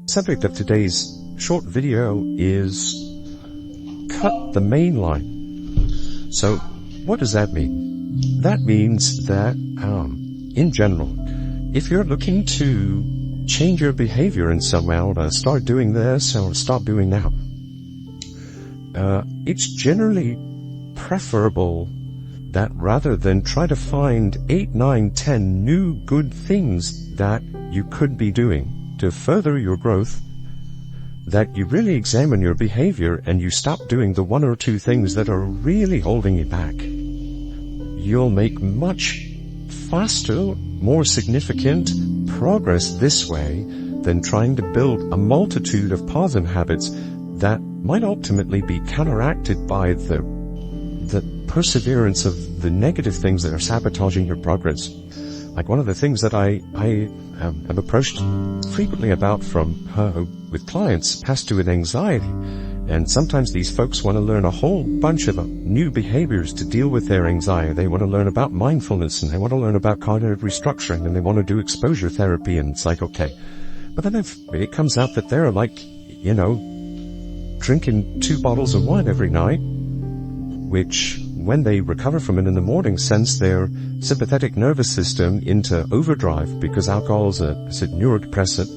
Subject of today's short video is cut the main line. So what does that mean? That means that in general, if you're looking to change your behavior in some way, or start doing this or stop doing that, it's generally preferable that rather than try to find 8, 9, 10 new good things that you could be doing to further your growth, that you really examine your behavior and you stop doing the 1 or 2 things that are really holding you back. You'll make much faster, more significant progress this way than trying to build a multitude of positive habits that might ultimately be counteracted by the perseverance of the negative things that are sabotaging your progress. Like one of the things that I am approached frequently about with clients has to do with anxiety. And sometimes these folks want to learn a whole bunch of new behaviors to deal with their anxiety. They want to learn about mindfulness, and they want to learn about cognitive restructuring, and they want to do exposure therapy, and it's like, okay. But then if it comes out that they're like, drinking 2 bottles of wine every night, which when they recover from it in the morning sends their sympathetic nervous system into overdrive because alcohol is a neurodepressant,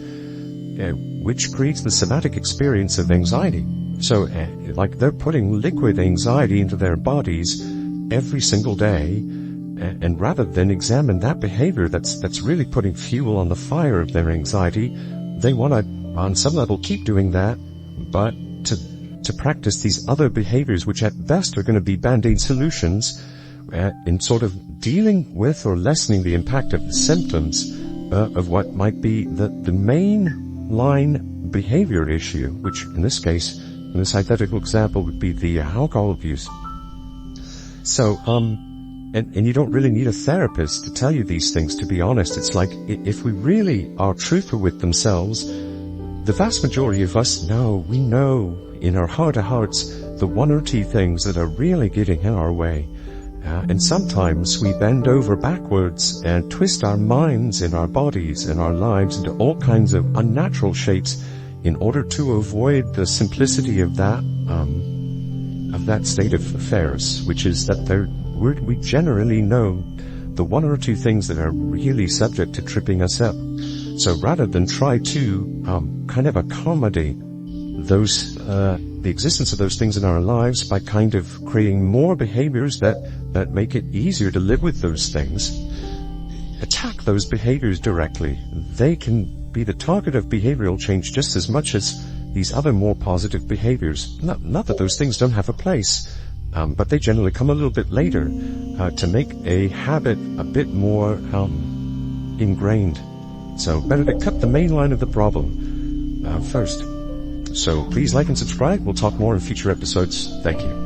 which creates the somatic experience of anxiety. So like they're putting liquid anxiety into their bodies every single day, and rather than examine that behavior that's really putting fuel on the fire of their anxiety, they want to, on some level, keep doing that, but to practice these other behaviors, which at best are going to be band-aid solutions in sort of dealing with or lessening the impact of the symptoms of what might be the main line behavior issue, which in this case, in this hypothetical example, would be the alcohol abuse. So, and you don't really need a therapist to tell you these things, to be honest. It's like, if we really are truthful with themselves, the vast majority of us we know in our heart of hearts the 1 or 2 things that are really getting in our way. And sometimes we bend over backwards and twist our minds and our bodies and our lives into all kinds of unnatural shapes in order to avoid the simplicity of that state of affairs, which is that we generally know the 1 or 2 things that are really subject to tripping us up. So rather than try to kind of accommodate those the existence of those things in our lives by kind of creating more behaviors that make it easier to live with those things, attack those behaviors directly. They can be the target of behavioral change just as much as these other more positive behaviors. Not that those things don't have a place, but they generally come a little bit later to make a habit a bit more ingrained. So better to cut the main line of the problem first. So please like and subscribe. We'll talk more in future episodes. Thank you.